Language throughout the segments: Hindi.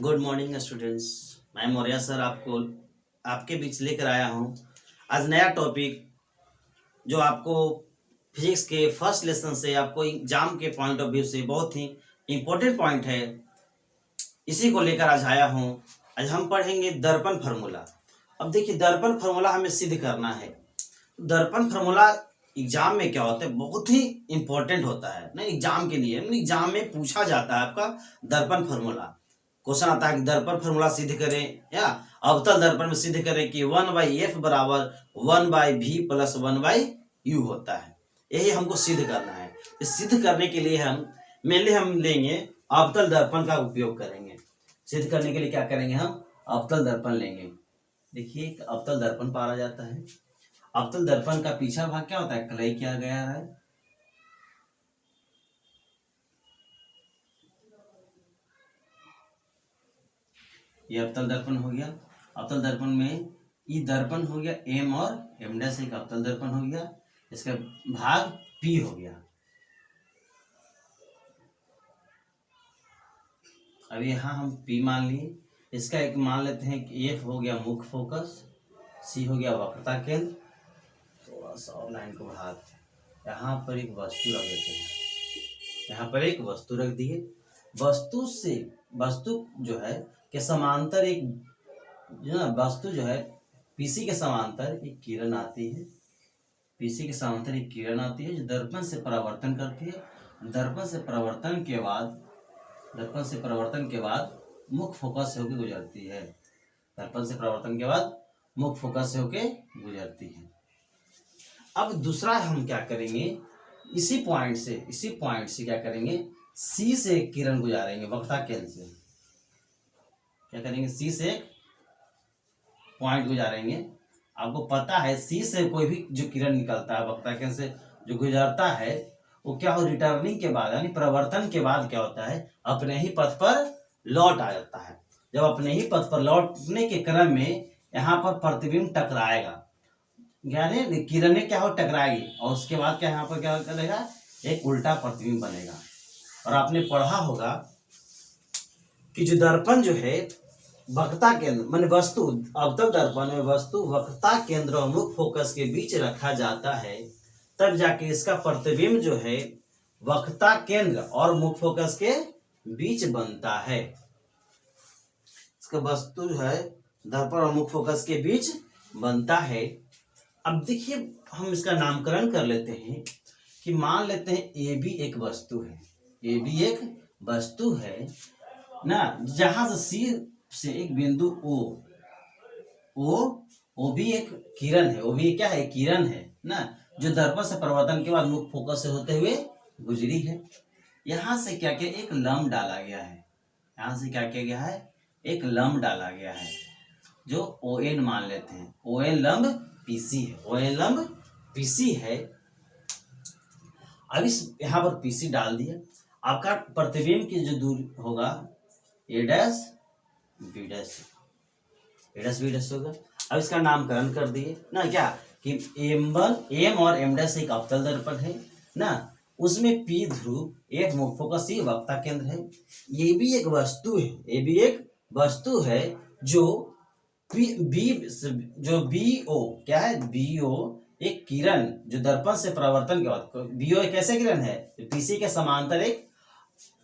Good morning students. मैं मौर्य सर आपको आपके बीच लेकर आया हूँ आज नया टॉपिक जो आपको फिजिक्स के फर्स्ट लेसन से आपको एग्जाम के पॉइंट ऑफ व्यू से बहुत ही इम्पोर्टेंट पॉइंट है। इसी को लेकर आज आया हूँ। आज हम पढ़ेंगे दर्पण फार्मूला। अब देखिए, दर्पण फार्मूला हमें सिद्ध करना है। दर्पण फार्मूला एग्जाम में क्या होता है, बहुत ही इंपॉर्टेंट होता है ना एग्जाम के लिए। एग्जाम में पूछा जाता है आपका दर्पण फार्मूला। क्वेश्चन आता है कि दर्पण फार्मूला सिद्ध करें या अवतल दर्पण में सिद्ध करें कि 1/f बराबर 1/v प्लस 1/u होता है। यही हमको सिद्ध करना है। इस सिद्ध करने के लिए हम लेंगे अवतल दर्पण का उपयोग करेंगे। सिद्ध करने के लिए क्या करेंगे, हम अवतल दर्पण लेंगे। देखिए, एक अवतल दर्पण पारा जाता है। अवतल दर्पण का पीछा भाग क्या होता है, कलई किया गया है। ये अवतल दर्पण हो गया। अवतल दर्पण में ये दर्पण हो गया एम और एम डैश, एक अवतल दर्पण हो गया। इसका भाग पी हो गया। अब यहाँ हम पी मान लिए। इसका एक मान लेते हैं कि एफ हो गया मुख्य फोकस, सी हो गया वक्रता केंद्र। थोड़ा सा और लाइन को बढ़ा देते हैं। यहाँ पर एक वस्तु रख देते हैं। यहाँ पर एक वस्तु रख दिए। वस्तु जो है के समांतर एक जो ना वस्तु जो है पीसी के समांतर एक किरण आती है। पीसी के समांतर एक किरण आती है जो दर्पण से परावर्तन करती है। दर्पण से परावर्तन के बाद मुख्य फोकस से होकर गुजरती है। दर्पण से परावर्तन के बाद मुख्य फोकस से होकर गुजरती है। अब दूसरा हम क्या करेंगे, इसी पॉइंट से क्या करेंगे, सी से एक किरण गुजारेंगे वक्रता केंद्र से। क्या करेंगे, सी से एक पॉइंट गुजारेंगे। आपको पता है सी से कोई भी जो किरण निकलता है वक्रता केंद्र से जो गुजरता है वो क्या हो, रिटर्निंग के बाद यानी प्रवर्तन के बाद क्या होता है, अपने ही पथ पर लौट आ जाता है। जब अपने ही पथ पर लौटने के क्रम में यहाँ पर प्रतिबिंब टकराएगा, यानी किरणें क्या हो टकराएगी और उसके बाद क्या यहाँ पर क्या करेगा, एक उल्टा प्रतिबिंब बनेगा। और आपने पढ़ा होगा कि जो दर्पण जो है वक्रता केंद्र माने वस्तु, अवतल दर्पण में वस्तु वक्रता केंद्र और मुख्य फोकस के बीच रखा जाता है, तब जाके इसका प्रतिबिंब जो है वक्रता केंद्र और मुख्य फोकस के बीच बनता है। इसका वस्तु जो है दर्पण और मुख्य फोकस के बीच बनता है। अब देखिए, हम इसका नामकरण कर लेते हैं कि मान लेते हैं ए भी एक वस्तु है। ए भी एक वस्तु है ना, जहां से सी से एक बिंदु ओ भी एक किरण है। वो भी क्या है, किरण है ना, जो दर्पण से परावर्तन के बाद मुख्य फोकस से होते हुए गुजरी है। यहाँ से क्या किया, एक लंब डाला गया है। यहाँ से क्या किया गया है, एक लंब डाला गया है जो ON मान लेते हैं। ON लंब PC है। ON लंब PC है। अब इस यहाँ पर PC डाल दिया। आपका प्रतिबिंब की जो दूरी होगा A डैश B डैश होगा। अब इसका नामकरण कर दिए ना, क्या कि M और M डैश एक अवतल दर्पण है ना, उसमें P ध्रुव, F मुख्य फोकस, C वक्रता केंद्र है। ये भी एक वस्तु है। ये भी एक वस्तु है जो BO क्या है, BO एक किरण जो दर्पण से परावर्तन के बाद, BO एक ऐसे किरण है PC के समांतर एक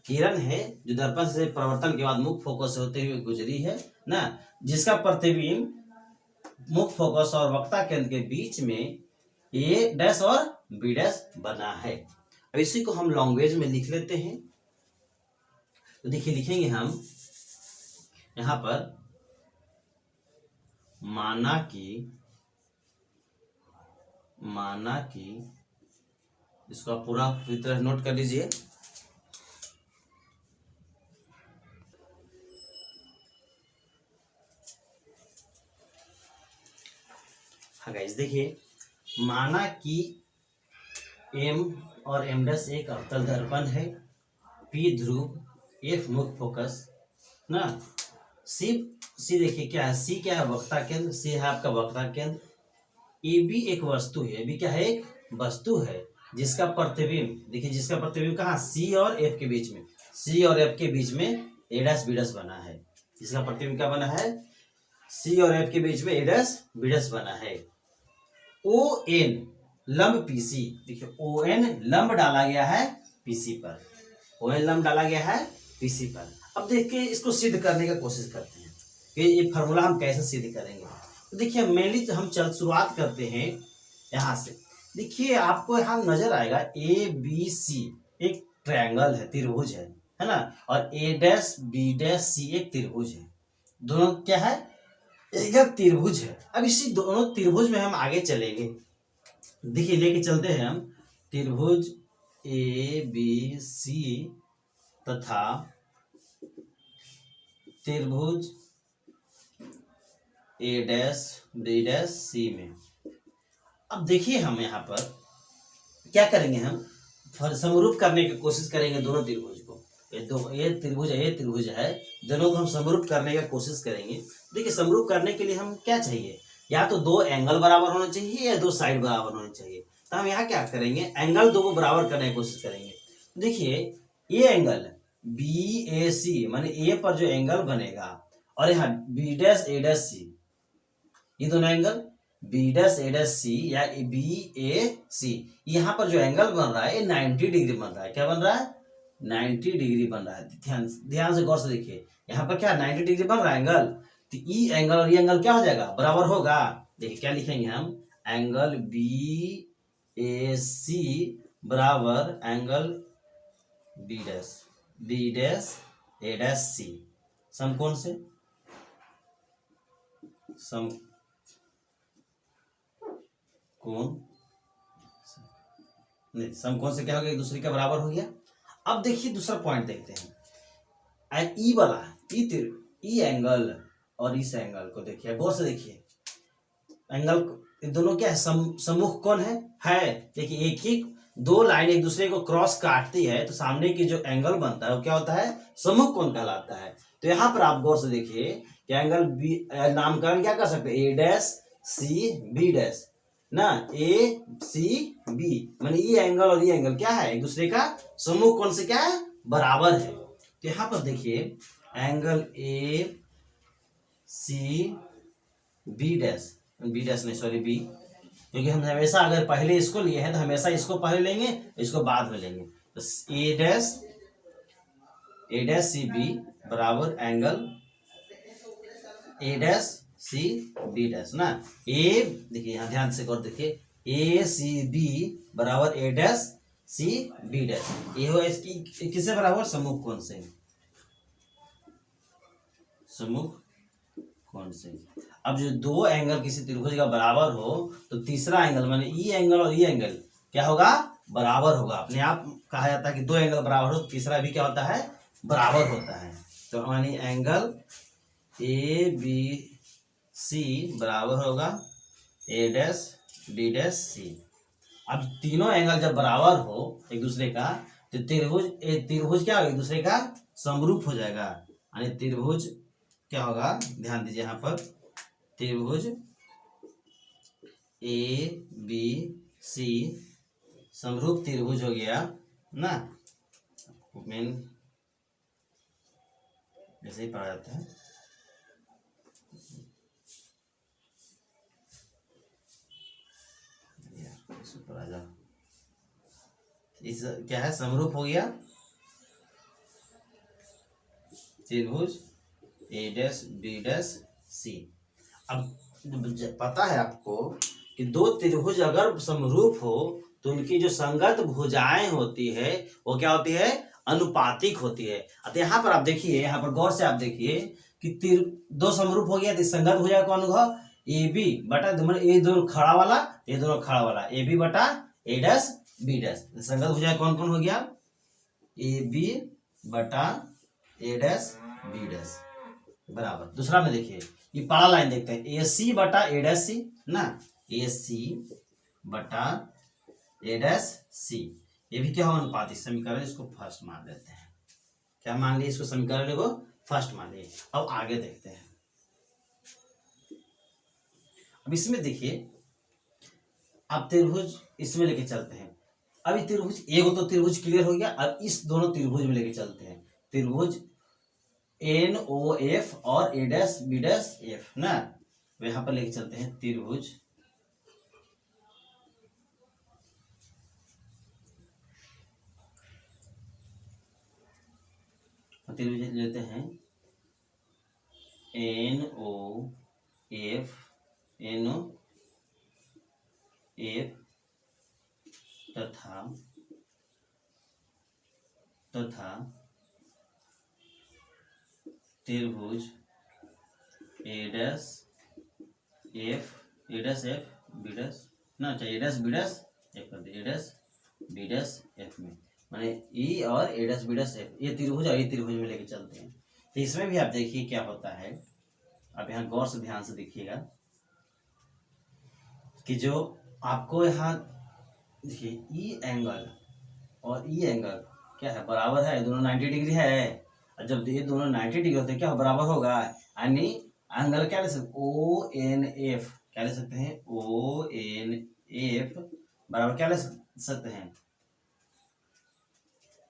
किरण है जो दर्पण से परावर्तन के बाद मुख्य फोकस से होते हुए गुजरी है ना, जिसका प्रतिबिंब मुख्य फोकस और वक्रता केंद्र के बीच में A डैश और B डैश बना है। अब इसी को हम लैंग्वेज में लिख लेते हैं। तो देखिए, लिखेंगे हम यहाँ पर माना कि इसको आप पूरा तरह नोट कर लीजिए। हाँ गाइस, देखिए, माना कि M और M डैश एक अवतल दर्पण है। P ध्रुव, F मुख्य फोकस ना, C देखिए क्या है, C क्या है, वक्रता केंद्र। C है आपका वक्रता केंद्र। A भी एक वस्तु है। B क्या है, एक वस्तु है जिसका प्रतिबिंब, देखिए जिसका प्रतिबिंब कहाँ, C और F के बीच में, C और F के बीच में A डैश B डैश बना है। इसका प्रतिबिंब क्या बना है, सी और एफ के बीच में ए डैश बी डैश बना है। ओ एन लंब पीसी, देखिए ओ एन लंब डाला गया है पीसी पर, ओ एन लंब डाला गया है पीसी पर। अब देखिए इसको सिद्ध करने का कोशिश करते हैं कि ये फार्मूला हम कैसे सिद्ध करेंगे। तो देखिए मेनली हम चल शुरुआत करते हैं यहाँ से। देखिए आपको यहाँ नजर आएगा ए बी सी एक ट्रायंगल है, त्रिभुज है ना, और A dash B dash C एक त्रिभुज है, दोनों क्या है, एक त्रिभुज है। अब इसी दोनों त्रिभुज में हम आगे चलेंगे। देखिए लेके चलते हैं हम त्रिभुज ए बी सी तथा त्रिभुज A dash B dash C में। अब देखिए हम यहाँ पर क्या करेंगे, हम समरूप करने की कोशिश करेंगे दोनों त्रिभुज को। ये त्रिभुज है, दोनों को हम समरूप करने की कोशिश करेंगे। देखिए समरूप करने के लिए हम क्या चाहिए, या तो दो एंगल बराबर होना चाहिए या दो साइड बराबर होने चाहिए। तो हम यहाँ क्या करेंगे, एंगल दो को बराबर करने की कोशिश करेंगे। देखिए ये एंगल बी ए सी माने ए पर जो एंगल बनेगा, और यहाँ बी डैश ए डैश सी, ये दोनों एंगल बी डैश ए डैश सी या बी ए सी, यहाँ पर जो एंगल बन रहा है ये 90 डिग्री बन रहा है। क्या बन रहा है, 90 डिग्री बन रहा है। ध्यान से गौर से देखिए, यहाँ पर क्या 90 डिग्री बन रहा है एंगल, तो ई एंगल और ये एंगल क्या हो जाएगा, बराबर होगा। देखिए क्या लिखेंगे हम, एंगल बी ए सी बराबर एंगल बी डैश ए डैश सी, समकोण से समकोण से क्या हो गया, एक दूसरे के बराबर हो गया। अब देखिए दूसरा पॉइंट देखते हैं, ई वाला ई एंगल और इस एंगल को देखिए, गौर से देखिए, एंगल दोनों क्या है, सम्मुख कोण है। देखिए एक ही दो लाइन एक दूसरे को क्रॉस काटती है तो सामने की जो एंगल बनता है वो क्या होता है, सम्मुख कोण कहलाता है। तो यहाँ पर आप गौर से देखिए कि एंगल बी, नामकरण क्या कर सकते हैं, ए डैश सी बी डैश ना, ए सी बी माने ये एंगल और ये एंगल क्या है, एक दूसरे का सम्मुख कोण से क्या है, बराबर है। तो यहाँ पर देखिए angle A C B dash नहीं सॉरी बी, क्योंकि हम हमेशा अगर पहले इसको लिए हैं तो हमेशा इसको पहले लेंगे, इसको बाद में लेंगे। तो ए डैश सी बी बराबर angle A dash C B dash ना, ए देखिए यहाँ ध्यान से कर देखिए, ए सी बी बराबर ए डैश सी बी डैश, ये हो इसकी किससे बराबर, सम्मुख कोण से, सम्मुख कोण से। अब जो दो एंगल किसी त्रिभुज का बराबर हो तो तीसरा एंगल माने ई एंगल और ई एंगल क्या होगा, बराबर होगा। अपने आप कहा जाता है कि दो एंगल बराबर हो तो तीसरा भी क्या होता है, बराबर होता है। तो हमारी एंगल ए बी सी बराबर होगा ए डैश बी डैश सी। अब तीनों एंगल जब बराबर हो एक दूसरे का तो त्रिभुज क्या होगा, एक दूसरे का समरूप हो जाएगा। यानी त्रिभुज क्या होगा, ध्यान दीजिए यहाँ पर, त्रिभुज ए बी सी समरूप त्रिभुज हो गया ना, मेन ऐसे ही पढ़ा जाता है। इस क्या है, समरूप हो गया त्रिभुज A dash B dash C. अब पता है आपको कि दो त्रिभुज अगर समरूप हो तो उनकी जो संगत भुजाएं होती है वो क्या होती है, अनुपातिक होती है। अब यहाँ पर आप देखिए, यहाँ पर गौर से आप देखिए कि दो समरूप हो गया तो संगत भुजा कौन होगा, ए बी बटा ये दोनों खड़ा वाला, ये दोनों खड़ा वाला, ए बी बटा ए डैश बी डैश। संगत भुजा कौन कौन हो गया, ए बी बटा ए डैश बी डैश बराबर। दूसरा में देखिए ये पहला लाइन देखते हैं, ए सी बटा ए डैश सी ना, ए सी बटा ए डैश सी, ये भी क्या हो, अनुपातिक समीकरण, इसको फर्स्ट मान लेते हैं। क्या मान लिया, इसको समीकरण को फर्स्ट मान लिए। अब आगे देखते हैं। अब इसमें देखिए अब त्रिभुज इसमें लेके चलते हैं। अभी त्रिभुज एक तो त्रिभुज क्लियर हो गया, अब इस दोनों त्रिभुज में लेके चलते हैं। त्रिभुज एन ओ एफ और A dash B dash F ना, तो यहाँ पर लेके चलते हैं त्रिभुज। त्रिभुज लेते हैं N O F, N O F तथा त्रिभुज A dash F, A dash F B dash ना, चाहिए A dash B dash F कर दे, A dash B dash F में, माने ई और A dash B dash F, ये त्रिभुज और ये त्रिभुज में लेके चलते हैं। तो इसमें भी आप देखिए क्या होता है। अब यहाँ गौर से ध्यान से देखिएगा कि जो आपको यहाँ देखिए ई एंगल और ई एंगल क्या है, बराबर है, दोनों 90 डिग्री है। और जब ये दोनों 90 डिग्री होते हैं क्या बराबर होगा, यानी एंगल क्या ले सकते, ओ एन एफ, क्या ले सकते हैं, ओ एन एफ बराबर क्या ले सकते हैं,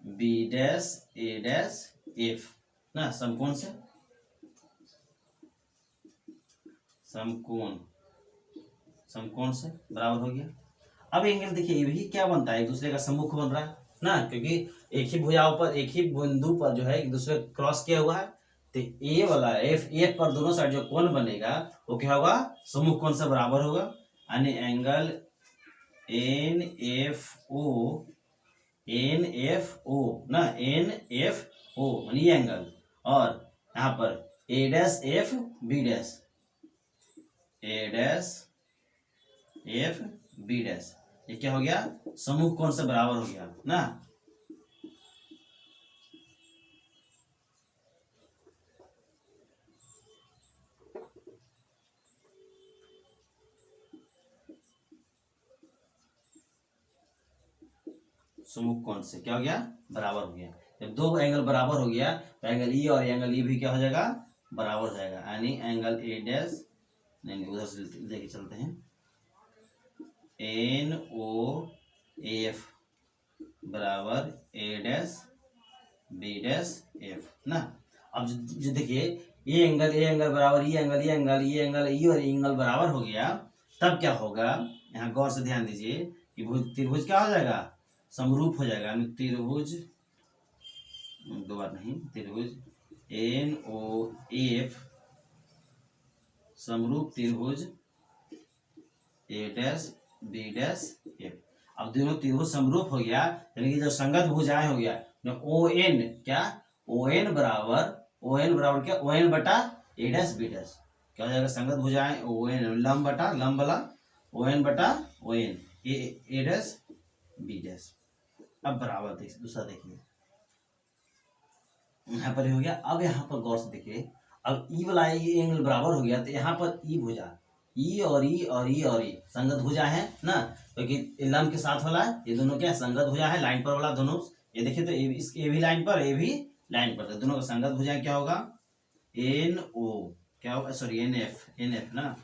बी डैश ए डैश एफ ना, समकोण से, समकोण से बराबर हो गया। अब एंगल देखिए ये भी क्या बनता है, एक दूसरे का सम्मुख बन रहा है ना, क्योंकि एक ही भुजाओं पर, एक ही बिंदु पर जो है एक दूसरे क्रॉस किया हुआ है। तो ए वाला एफ, ए पर दोनों साइड जो कोण बनेगा वो क्या होगा, सम्मुख कोण से बराबर होगा, यानी एंगल एन एफ ओ ना, एन एफ ओ यानी ये एंगल, और यहाँ पर ए डैश एफ बी डैश, ए डैश एफ बी डैश, ये क्या हो गया, समूह कोण से बराबर हो गया ना। समूह कोण से क्या हो गया, बराबर हो गया। जब दो एंगल बराबर हो गया तो एंगल ई और एंगल ई भी क्या हो जाएगा, बराबर हो जाएगा, यानी एंगल ए डैश, नहीं उधर से लेके चलते हैं, एन ओ एफ बराबर ए डैश बी डैश एफ ना। अब जो देखिए ये एंगल बराबर ये एंगल, ये एंगल, ये एंगल, ये और एंगल बराबर हो गया, तब क्या होगा, यहाँ गौर से ध्यान दीजिए कि त्रिभुज क्या हो जाएगा, समरूप हो जाएगा, त्रिभुज, दो बार नहीं, त्रिभुज एन ओ एफ समरूप त्रिभुज A dash B dash F. अब दोनों त्रिभुज समरूप हो गया, यानी कि जो संगत भुजाएं हो गया, ओ एन क्या, ओ एन बराबर क्या, ओ एन बटा ए डैश बी डैश, क्या हो जाएगा, संगत भुजाएं ओ एन लंब बटा लंब वाला, ओ एन बटा O N A dash B dash. अब बराबर दूसरा देखिए, यहाँ पर हो गया। अब यहाँ पर गौर से देखिए, अब ई वाला एंगल बराबर हो गया, तो यहाँ पर ई भुजा, ई और ई और ई और ई संगत भुजा है ना, क्योंकि लंब के साथ वाला है, ये दोनों क्या संगत भुजा है, लाइन पर वाला दोनों, ये देखिए तो ए भी लाइन पर, ए भी लाइन पर, दोनों का संगत भुजा क्या होगा, एन ओ क्या होगा, सॉरी एन एफ ना,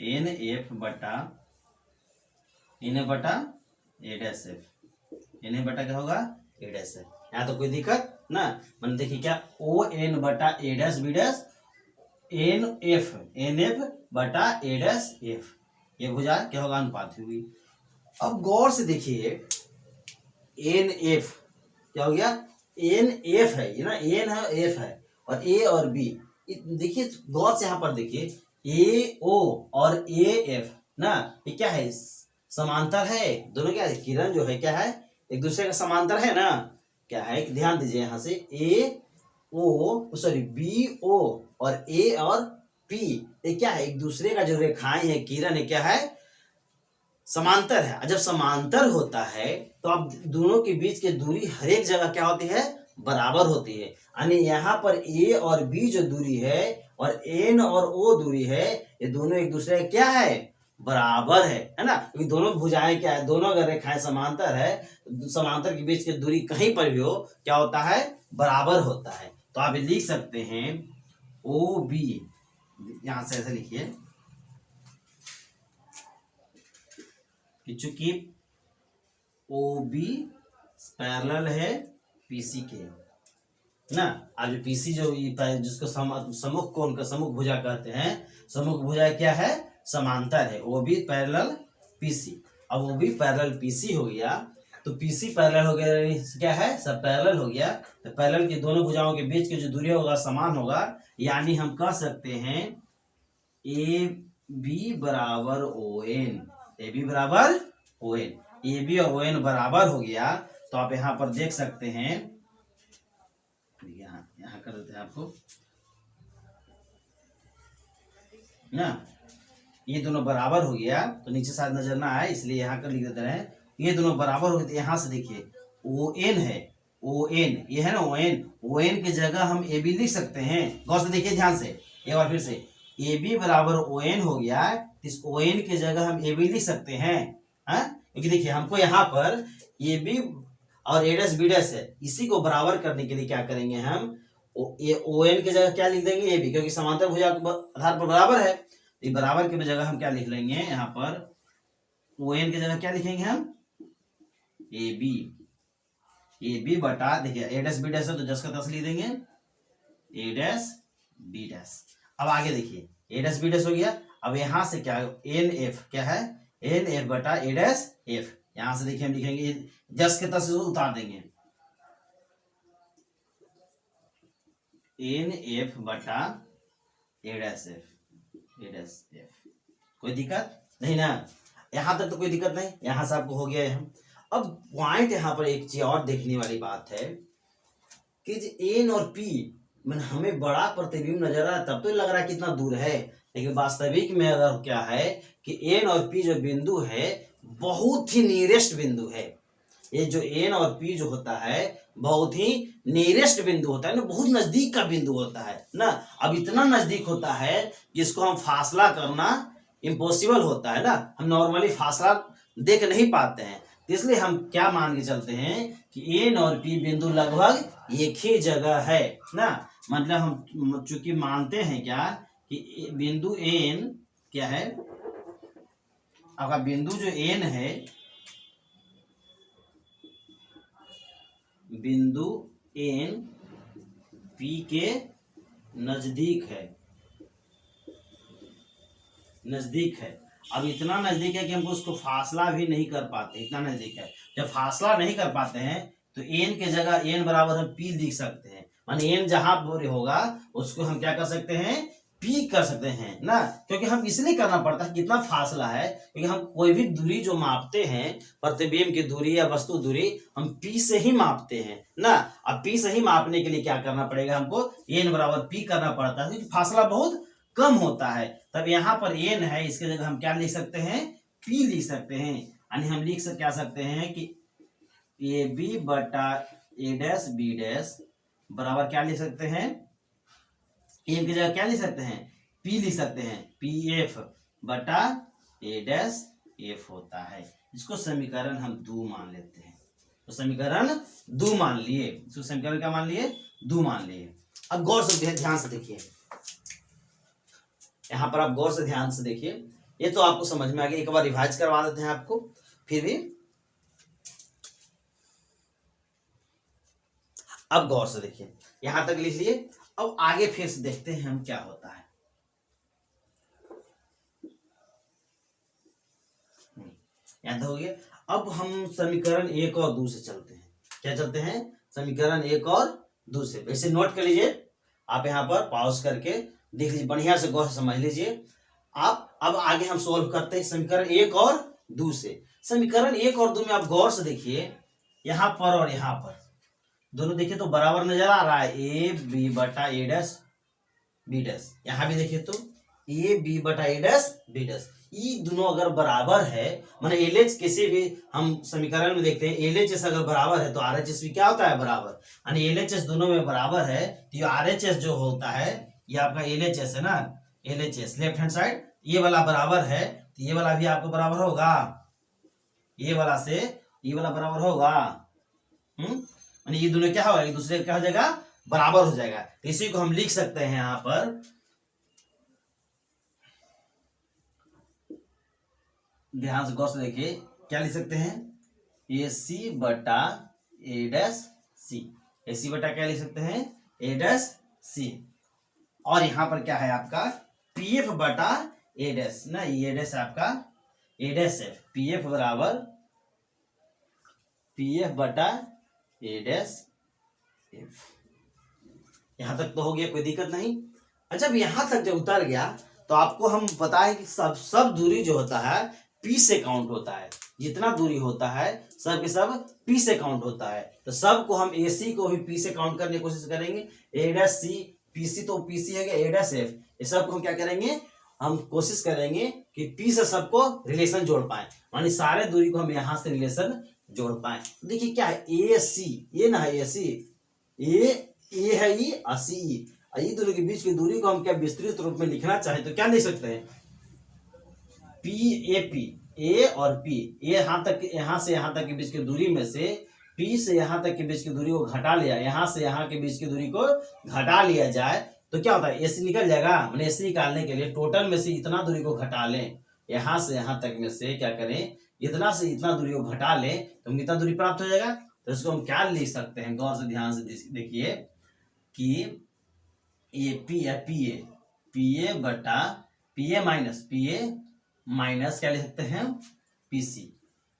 एन एफ बटा A dash F, N F बटा क्या होगा, ए डैश एफ। यहाँ तो कोई दिक्कत ना, मतलब देखिए क्या, ओ एन बटा A dash B dash, N F बटा ए डैश एफ, ये भुजा क्या होगा, अनुपात होगी। अब गौर से देखिए एन एफ क्या हो गया, एन एफ है ये ना, एन है एफ है, और ए और बी, देखिए गौर से यहाँ पर देखिए, ए ओ और ए एफ ना, ये क्या है, समांतर है, दोनों क्या है, किरण जो है क्या है, एक दूसरे का समांतर है ना, क्या है, ध्यान दीजिए यहाँ से, ए ओ सॉरी बी ओ और ए और पी, ये क्या है, एक दूसरे का जो रेखाएं है, किरण है, क्या है, समांतर है। जब समांतर होता है तो अब दोनों के बीच की दूरी हर एक जगह क्या होती है, बराबर होती है, यानी यहाँ पर ए और बी जो दूरी है और एन और ओ दूरी है, ये दोनों एक दूसरे क्या है, बराबर है ना, क्योंकि दोनों भुजाएं क्या है, दोनों अगर रेखाएं समांतर है, समांतर के बीच की दूरी कहीं पर भी हो क्या होता है, बराबर होता है। तो आप लिख सकते हैं ओ बी, यहां से ऐसे लिखिए कि चूंकि ओ बी पैरेलल है पीसी के, ना। आज पीसी जो जिसको सम्मुख कोण का सम्मुख भुजा कहते हैं, सम्मुख भुजा क्या है, समांतर है, वो भी पैरेलल पीसी। अब वो भी पैरेलल पीसी हो गया, तो पीसी पैरेलल हो गया, क्या है, सब पैरेलल हो गया। तो पैरेलल की दोनों भुजाओं के बीच की जो दूरी होगा समान होगा, यानी हम कह सकते हैं ए बी बराबर ओ एन, ए बी बराबर ओ एन, ए बी और ओ एन बराबर हो गया। तो आप यहाँ पर देख सकते हैं, यहाँ कर देते हैं आपको ना, ये दोनों बराबर हो गया, तो नीचे शायद नजर ना आए इसलिए यहाँ कर लिख देते हैं, ये दोनों बराबर हो गए। तो यहाँ से देखिए ओ एन है, ओ एन ये है ना, ओ एन, ओ एन की जगह हम ए बी लिख सकते हैं। गौर से देखिए ध्यान से, एक बार फिर से, ए बी बराबर ओ एन हो गया, इस ओ एन की जगह हम ए बी लिख सकते हैं, क्योंकि देखिए हमको यहाँ पर ए बी और ए डैश बी डैश है, इसी को बराबर करने के लिए क्या करेंगे हम, ओ एन की जगह क्या लिख देंगे, ए बी, क्योंकि समांतर भुजा के आधार पर बराबर है। ये बराबर की जगह हम क्या लिख लेंगे, यहाँ पर ओ एन की जगह क्या लिखेंगे हम, ए बी, ए बी बटा, देखिए ए डैश बी डैश है तो जस का तस लिख देंगे, ए डैश बी डैश। अब आगे देखिए ए डैश बी डैश हो गया। अब यहाँ से क्या, एन एफ क्या है, एन एफ बटा ए डैश एफ, यहाँ से देखिए हम लिखेंगे जस के तस उतार देंगे, एन एफ बटा A dash F, A dash F. कोई दिक्कत नहीं ना, यहां तक तो कोई दिक्कत नहीं, यहां से आपको हो गया यहाँ। अब पॉइंट यहाँ पर एक चीज और देखने वाली बात है कि एन और पी मैंने हमें बड़ा प्रतिबिंब नजर आ रहा है, तब तो लग रहा है कितना दूर है, लेकिन वास्तविक में अगर क्या है कि एन और पी जो बिंदु है बहुत ही नियरेस्ट बिंदु है। ये जो एन और पी जो होता है बहुत ही नियरेस्ट बिंदु होता है ना, बहुत नजदीक का बिंदु होता है ना। अब इतना नजदीक होता है जिसको हम फासला करना इम्पॉसिबल होता है ना, हम नॉर्मली फासला देख नहीं पाते हैं। इसलिए हम क्या मान के चलते हैं कि एन और पी बिंदु लगभग एक ही जगह है ना, मतलब हम चूंकि मानते हैं क्या कि बिंदु एन क्या है, अगर बिंदु जो एन है, बिंदु एन पी के नजदीक है, नजदीक है। अब इतना नजदीक है कि हमको उसको फासला भी नहीं कर पाते, इतना नजदीक है। जब फासला नहीं कर पाते हैं तो एन के जगह एन बराबर हम पी लिख सकते हैं, माने एन जहां पर होगा उसको हम क्या कर सकते हैं, पी कर सकते हैं ना। क्योंकि हम इसलिए करना पड़ता है कितना फासला है, क्योंकि हम कोई भी दूरी जो मापते हैं, प्रतिबिंब की दूरी या वस्तु दूरी, हम पी से ही मापते हैं ना। अब पी से ही मापने के लिए क्या करना पड़ेगा हमको, एन बराबर पी करना पड़ता है, क्योंकि फासला बहुत कम होता है। तब यहाँ पर एन है, इसके जगह हम क्या लिख सकते हैं, पी लिख सकते हैं, यानी हम लिख क्या सकते हैं कि ए बी बटा ए डैश बी डैश बराबर क्या लिख सकते हैं, एन की जगह क्या लिख सकते हैं, पी लिख सकते हैं, पी एफ बटा ए डैश एफ होता है। इसको समीकरण हम 2 मान लेते हैं, तो समीकरण 2 मान लिए, इसको समीकरण क्या मान लिए, 2 मान लिए। अब गौर से ध्यान से देखिए, यहाँ पर आप गौर से ध्यान से देखिए, ये तो आपको समझ में आ गया, एक बार रिवाइज करवा देते हैं आपको फिर भी। अब गौर से देखिए, यहां तक लिख लिए, अब आगे फिर से देखते हैं हम क्या होता है। यहां तक हो गया। अब हम समीकरण 1 और 2 से चलते हैं, क्या चलते हैं, समीकरण 1 और 2 से। वैसे नोट कर लीजिए आप, यहाँ पर पॉज करके देख लीजिए, बढ़िया से गौर समझ लीजिए आप। अब आगे हम सोल्व करते हैं समीकरण 1 और 2 से। समीकरण 1 और 2 में आप गौर से देखिए, यहाँ पर और यहाँ पर दोनों देखिए तो बराबर नजर आ रहा है, ए बी बटा ए डैश बी डैश। यहाँ भी देखिए तो ए बी बटा ए डैश बी डैश, ये दोनों अगर बराबर है, माने एलएच किसी भी हम समीकरण में देखते हैं एलएचएस अगर बराबर है तो आरएचएस भी क्या होता है, बराबर, यानी एलएचएस दोनों में बराबर है, तो ये आरएचएस जो होता है, ये आपका एलएचएस है ना, एलएचएस लेफ्ट हैंड साइड, ये वाला बराबर है, तो ये वाला भी आपको बराबर होगा, ये वाला से ये वाला बराबर होगा, यानी ये दोनों क्या होगा, एक दूसरे का क्या हो जाएगा, बराबर हो जाएगा। तो इसी को हम लिख सकते हैं यहाँ पर, ध्यान से गौर से देखिए, क्या लिख सकते हैं, ए सी बटा ए डैश सी, ए सी बटा क्या लिख सकते हैं, ए डैश सी, और यहाँ पर क्या है आपका पी एफ बटा ए डैश ना, ए डैश आपका ए डैश एफ, पी एफ बराबर पी एफ बटा ए डैश एफ। यहां तक तो हो गया, कोई दिक्कत नहीं। अच्छा, अब यहां तक जब उतर गया तो आपको हम बताएं कि सब दूरी जो होता है पी से काउंट होता है, जितना दूरी होता है सब के सब पी से काउंट होता है। तो सबको हम ए सी को भी पी से काउंट करने की कोशिश करेंगे, ए डैश सी, पी सी तो पी सी है, ए डैश एफ, ये सबको हम क्या करेंगे, हम कोशिश करेंगे कि पी से सबको रिलेशन जोड़ पाए, मानी सारे दूरी को हम यहाँ से रिलेशन जोड़ पाए। देखिए क्या है, ए सी, ये ना है ए सी, ए है ई, सी ई, ये दोनों के बीच की दूरी को हम क्या विस्तृत रूप में लिखना चाहे तो क्या लिख सकते हैं, पी ए पी, ए और पी, ए यहाँ तक, यहाँ से यहाँ तक के बीच की दूरी में से पी से यहाँ तक के बीच की दूरी को घटा लिया, यहाँ से यहाँ के बीच की दूरी को घटा लिया जाए तो क्या होता है, ए सी निकल जाएगा। मैंने ए सी निकालने के लिए टोटल में से इतना दूरी को घटा लें, यहाँ से यहाँ तक में से क्या करें, इतना से इतना दूरी को घटा लें तो कितना दूरी प्राप्त हो जाएगा। तो इसको हम क्या लिख सकते हैं, गौर से ध्यान से देखिए कि ये पी है, पी ए बटा पी ए माइनस क्या लिख सकते हैं, PC,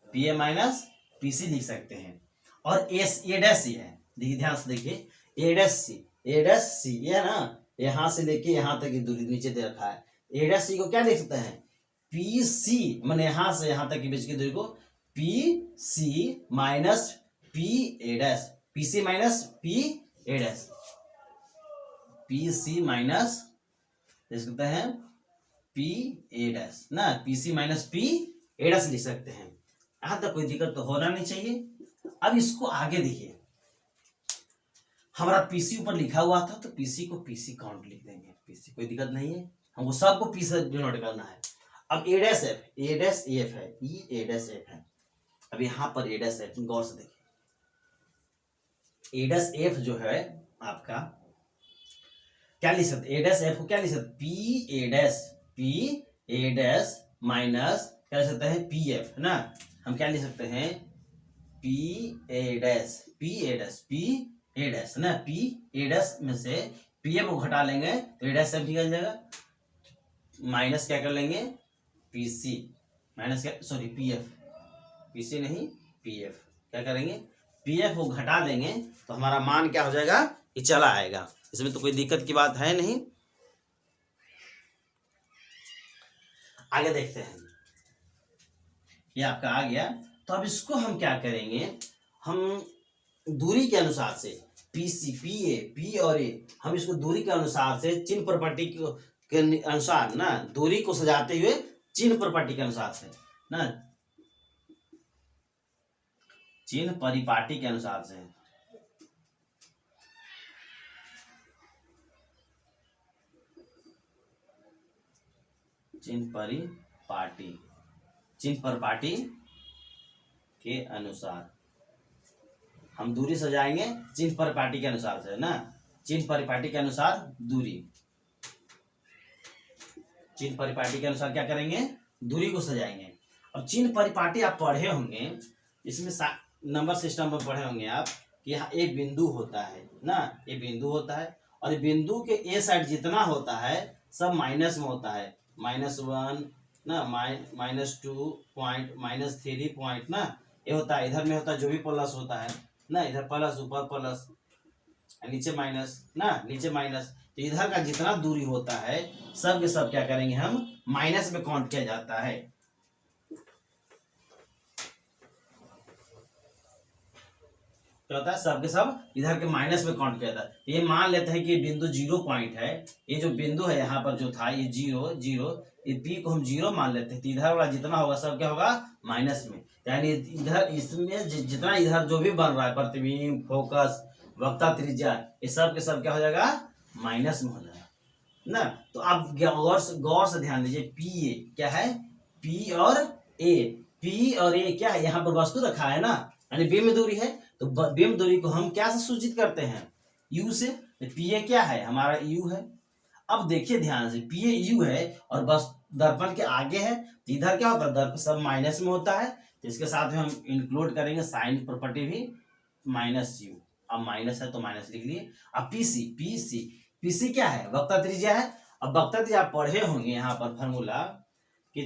P A minus PC लिख सकते हैं। और एस ए डैश सी है, देखिए ध्यान से देखिए, ए डैश सी ये है ना, यहाँ से लेके यहाँ तक की दूरी नीचे दे रखा है, ए डैश सी को क्या लिख सकते हैं, पी सी, मैंने यहाँ से यहाँ तक के बीच की दूरी को P C minus P A dash, P C minus P A dash, P C minus लिख सकते हैं पी ए डैश ना, P C minus P A dash लिख सकते हैं। यहां तक कोई दिक्कत तो होना नहीं चाहिए। अब इसको आगे देखिए, हमारा पीसी ऊपर लिखा हुआ था तो पीसी को पीसी काउंट लिख देंगे, पीसी कोई दिक्कत नहीं है, हमको सबको पी से डिनोट करना है। अब ए dash F, A dash F है, ई ए डैश एफ है। अब यहाँ पर ए डैश एफ गौर से देखिए, ए डैश एफ जो है आपका क्या लिख सकते, ए डैश एफ को क्या लिख सकते, पी ए डैश माइनस क्या लिख सकते हैं, पी एफ ना, हम क्या लिख सकते हैं, पी ए डैश ना, पी ए डैश में से पी एफ को घटा लेंगे तो ए डैश एफ निकल जाएगा, माइनस क्या कर लेंगे, पी सी माइनस क्या, sorry P F, P C नहीं पी एफ, क्या करेंगे, पी एफ को घटा देंगे तो हमारा मान क्या हो जाएगा, ये चला आएगा, इसमें तो कोई दिक्कत की बात है नहीं। आगे देखते हैं, ये आपका आ गया। तो अब इसको हम क्या करेंगे, हम दूरी के अनुसार से पी सी, पी और ए, हम इसको दूरी के अनुसार से चिन्ह प्रॉपर्टी के अनुसार ना, दूरी को सजाते हुए चिन्ह प्रॉपर्टी के अनुसार से ना, चिन्ह परिपाटी के अनुसार से, चिन्ह परिपाटी के अनुसार हम दूरी सजाएंगे, चिन्ह परिपाटी के अनुसार से ना, चिन्ह परिपाटी के अनुसार दूरी, चिन्ह परिपाटी के अनुसार क्या करेंगे, दूरी को सजाएंगे। अब चिन्ह परिपाटी आप पढ़े होंगे, इसमें नंबर सिस्टम में पढ़े होंगे आप कि यहाँ एक बिंदु होता है ना, ये बिंदु होता है और बिंदु के ए साइड जितना होता है सब माइनस में होता है, -1 ना, -2 पॉइंट, -3 पॉइंट ना, ये होता है, इधर में होता है जो भी प्लस होता है ना, इधर प्लस, ऊपर प्लस, नीचे माइनस ना, नीचे माइनस, तो इधर का जितना दूरी होता है सब के सब क्या करेंगे, हम माइनस में काउंट किया जाता है। क्या होता है, सब के सब इधर के माइनस में काउंट किया जाता है। ये मान लेते हैं कि बिंदु 0 पॉइंट है, ये जो बिंदु है यहाँ पर जो था ये 0, ये पी को हम 0 मान लेते हैं, तो इधर वाला जितना होगा सब क्या होगा, माइनस में, यानी इधर इसमें जितना इधर जो भी बन रहा है, प्रतिबिंब, फोकस, वक्ता, त्रिज्या, ये सब के सब क्या हो जाएगा, माइनस में हो जाएगा ना। तो आप गौर से ध्यान दीजिए, पी ए क्या है, पी और ए क्या है, यहाँ पर वस्तु रखा है ना, यानी बिंब दूरी है, तो बिंब दूरी को हम क्या से सूचित करते हैं, यू से, पी ए क्या है, हमारा यू है। अब देखिए ध्यान से, पी ए यू है और बस दर्पण के आगे है, तो इधर क्या होता है, दर्पण सब माइनस में होता है, तो इसके साथ में हम इंक्लूड करेंगे साइन प्रॉपर्टी भी, -u, अब माइनस है तो माइनस लिख लिए। अब पीसी पीसी पीसी क्या है, वक्रता त्रिज्या है। अब वक्रता त्रिज्या आप पढ़े होंगे यहाँ पर फॉर्मूला कि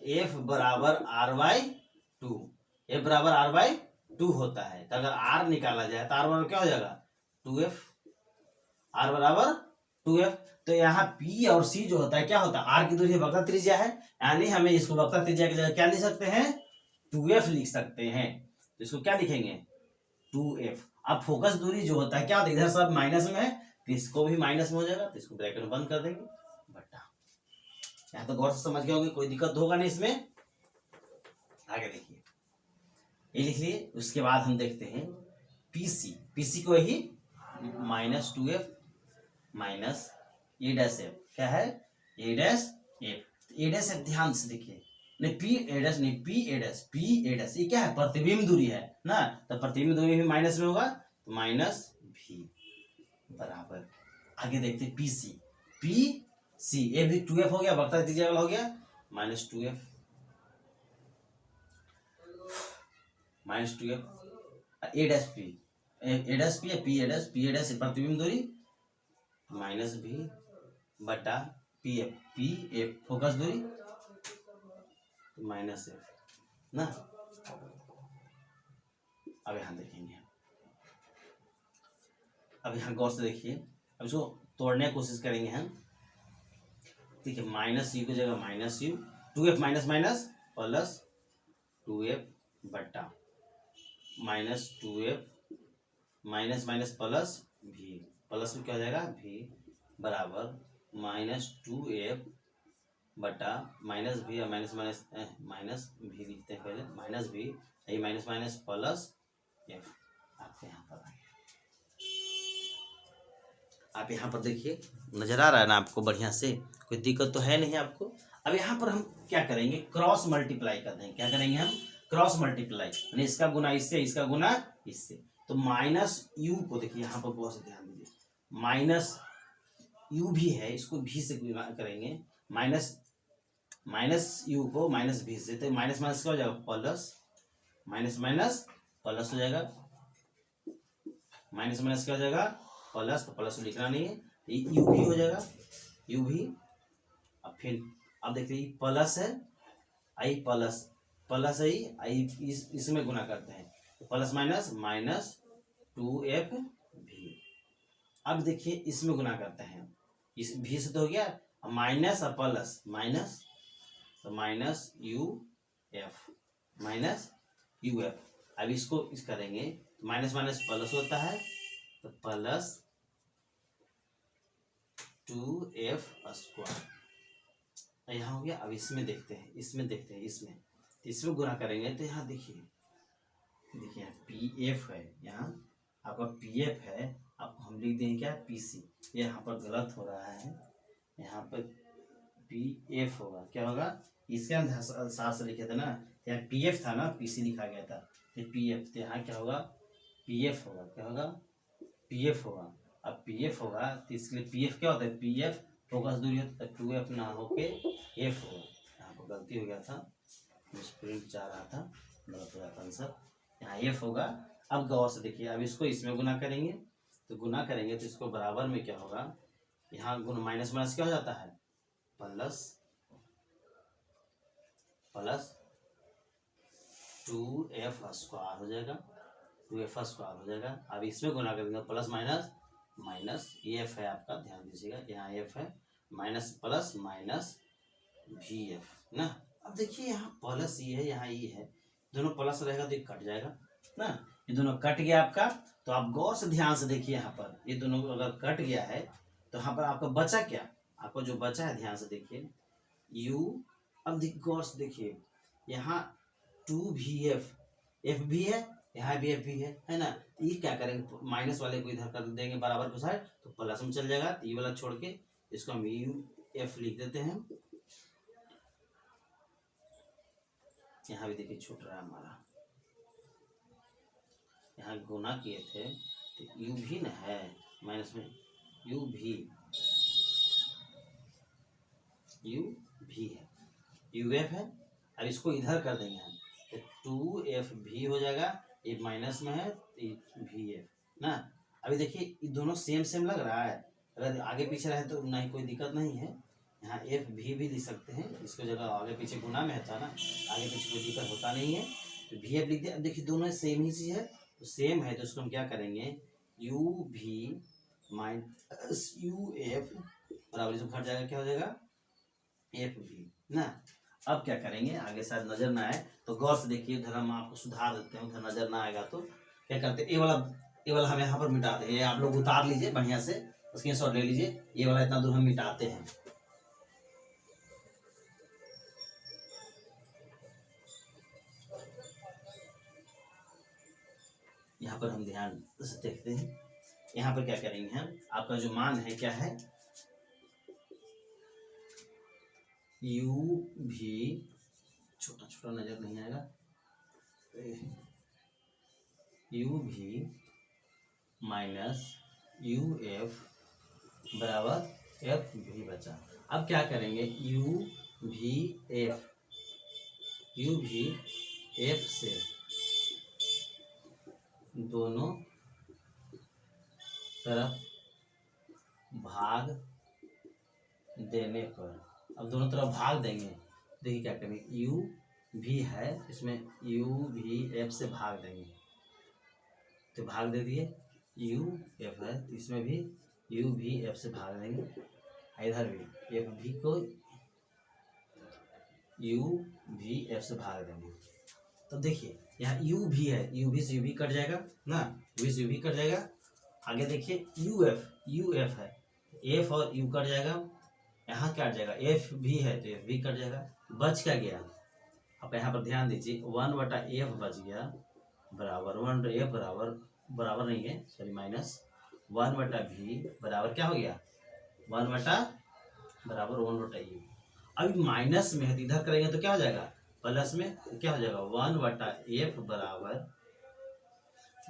एफ बराबर आर बाई टू, एफ बराबर आर बाई टू होता है। तो अगर आर निकाला जाए तो आर बराबर क्या हो जाएगा, टू एफ, आर बराबर टू एफ। तो यहाँ पी और सी जो होता है क्या होता है, आर की दूरी वक्रता त्रिज्या है, यानी हमें इसको वक्रता त्रिज्या की जगह क्या लिख सकते हैं, टू एफ लिख सकते हैं। तो इसको क्या लिखेंगे, टू एफ। अब फोकस दूरी जो होता है क्या होता है, इधर सब माइनस में है तो इसको भी माइनस में हो जाएगा, तो इसको ब्रैकेट में बंद कर देंगे बट्टा। यहाँ तो गौर से समझ गए होंगे, कोई दिक्कत होगा नहीं इसमें। आगे देखिए, ये लिख लिए। उसके बाद हम देखते हैं पीसी, पीसी को ही minus two F minus A dash F, क्या है ए dash F. A dash F ध्यान से देखिए, नहीं पी ए डैश नहीं, P A dash, P A dash, ये क्या है, प्रतिबिंब दूरी है ना, तो प्रतिबिंब दूरी भी माइनस में होगा, तो माइनस भी बराबर। आगे देखते हैं पीसी, पी सी, ए भी टू एफ हो गया, वक्रता त्रिज्या वाला हो गया, minus two F minus two F. A dash P, A dash P, P A dash, P A dash प्रतिबिंब दूरी माइनस भी बटा P F, P F focus दूरी माइनस एफ ना। अब यहाँ देखेंगे, अब यहाँ गौर से देखिए, अब इसको तोड़ने की कोशिश करेंगे हम। ठीक है, माइनस यू की जगह minus U, two F minus minus plus two F बट्टा minus two F minus minus plus भी, प्लस में क्या हो जाएगा भी बराबर माइनस टू एफ बटा माइनस भी, माइनस माइनस माइनस भी लिखते हैं पहले, माइनस भी, ये माइनस माइनस प्लस एफ। आपके यहाँ पर आप यहाँ पर देखिए, नजर आ रहा है ना आपको बढ़िया से, कोई दिक्कत तो है नहीं आपको। अब यहाँ पर हम क्या करेंगे, क्रॉस मल्टीप्लाई कर देंगे। क्या करेंगे हम, क्रॉस मल्टीप्लाई, यानी इसका गुना इससे, इसका गुना इससे। तो माइनस यू को देखिए यहाँ पर बहुत से ध्यान दीजिए, माइनस यू भी है, इसको भी से गुना करेंगे, माइनस माइनस यू को माइनस भी से, तो माइनस माइनस क्या हो जाएगा प्लस, माइनस माइनस प्लस हो जाएगा, माइनस माइनस क्या हो जाएगा प्लस, तो प्लस लिखना नहीं है, यू भी हो जाएगा, यू भी। अब फिर अब देखिए प्लस है, आई प्लस, प्लस आई आई इसमें गुना करते हैं, तो plus minus minus two F भी। अब देखिए इसमें गुना करते हैं, इस भी से तो हो गया, माइनस और प्लस माइनस, तो minus U F, minus U F. अब इसको इस करेंगे, माइनस माइनस प्लस होता है, तो प्लस टू एफ स्क्वायर यहाँ हो गया। अब इसमें देखते हैं, इसमें देखते हैं, इसमें गुना करेंगे, तो यहाँ देखिए, देखिए पी एफ है, यहाँ आपका पी एफ है, अब हम लिख देंगे क्या पी सी, यहाँ पर गलत हो रहा है, यहाँ पर पी एफ होगा, क्या होगा, इसके अंदर साथ से लिखे थे ना, यहाँ पी एफ था ना, पी सी लिखा गया था, तो पी एफ, तो यहाँ क्या होगा पी एफ होगा, क्या होगा पी एफ होगा। अब पी एफ होगा तो इसके लिए पी एफ क्या होता है, पी एफ फोकस दूरी होता है, टू एफ ना होके एफ होगा। यहाँ पर गलती हो गया था, प्रिंट जा रहा था, गलत हो जाता आंसर, यहाँ एफ होगा। अब गौर से देखिए, अब इसको इसमें गुना करेंगे, तो गुना करेंगे तो इसको बराबर में क्या होगा, यहाँ गुना माइनस माइनस क्या हो जाता है plus, plus two F square हो जाएगा, टू एफ स्क्वायर हो जाएगा। अब इसमें गुना करेंगे, प्लस माइनस माइनस, ये एफ है आपका, ध्यान दीजिएगा, यहाँ एफ है, माइनस प्लस माइनस भी एफ ना। अब देखिए यहाँ प्लस ये है, यहाँ ये है, दोनों प्लस रहेगा तो ये कट जाएगा ना, ये दोनों कट गया आपका। तो आप गौर से ध्यान से देखिए, यहाँ पर ये दोनों अगर कट गया है तो यहाँ पर आपका बचा क्या, आपको जो बचा है ध्यान से देखिए u। अब गौर से देखिए, यहाँ टू भी एफ, एफ भी है, यहाँ भी एफ भी है ना, ये क्या करेंगे, माइनस वाले को इधर कर देंगे बराबर को साइड, तो प्लस में चल जाएगा, ये वाला छोड़ के इसको हम यू एफ लिख देते हैं। यहाँ भी देखिए छूट रहा है हमारा, यहाँ गुना किए थे तो यू भी ना है, माइनस में यू भी है, यू एफ है। अब इसको इधर कर देंगे हम, तो 2FV हो जाएगा, ये माइनस में है VF ना। अभी देखिए ये दोनों सेम सेम लग रहा है, अगर आगे पीछे रहे तो नहीं कोई दिक्कत नहीं है, यहाँ FV भी लिख सकते हैं, इसको जगह आगे पीछे गुना में होता ना, आगे पीछे कोई दिक्कत होता नहीं है, तो VF लिख दिया। अब देखिए दोनों सेम ही चीज़ है, तो सेम है तो इसको हम क्या करेंगे, UV माइनस UF बराबर इसको घट जाएगा, क्या हो जाएगा FV ना। अब क्या करेंगे आगे, शायद नजर ना आए तो गौर से देखिए, उधर हम आपको सुधार देते हैं, उधर नजर ना आएगा तो क्या करते हैं, ये वाला हम यहाँ पर मिटाते हैं, ये आप लोग उतार लीजिए बढ़िया से, स्क्रीनशॉट ले लीजिए, ये वाला इतना दूर हम मिटाते हैं। यहाँ पर हम ध्यान से देखते हैं, यहाँ पर क्या करेंगे हम, आपका जो मान है क्या है, UV छोटा छोटा नजर नहीं आएगा, UV माइनस UF बराबर FV बचा। अब क्या करेंगे, UVF से दोनों तरफ भाग देने पर, अब दोनों तरफ भाग देंगे, देखिए क्या करेंगे, UV है इसमें UVF से भाग देंगे, तो भाग दे दिए, UF है तो इसमें भी UVF से भाग देंगे, इधर भी FV को UVF से भाग देंगे। तो देखिए यहाँ UV है, UV से UV कट जाएगा ना, UV से UV कट जाएगा। आगे देखिए UF है, F और U कट जाएगा, यहाँ कट जाएगा, FV है तो FV कट जाएगा, बच क्या गया, आप यहाँ पर ध्यान दीजिए, 1/F बच गया बराबर 1/F बराबर नहीं है सॉरी माइनस 1/V बराबर क्या हो गया, 1/U। अभी माइनस में है, इधर करेंगे तो क्या हो जाएगा, प्लस में तो क्या हो जाएगा, 1/F बराबर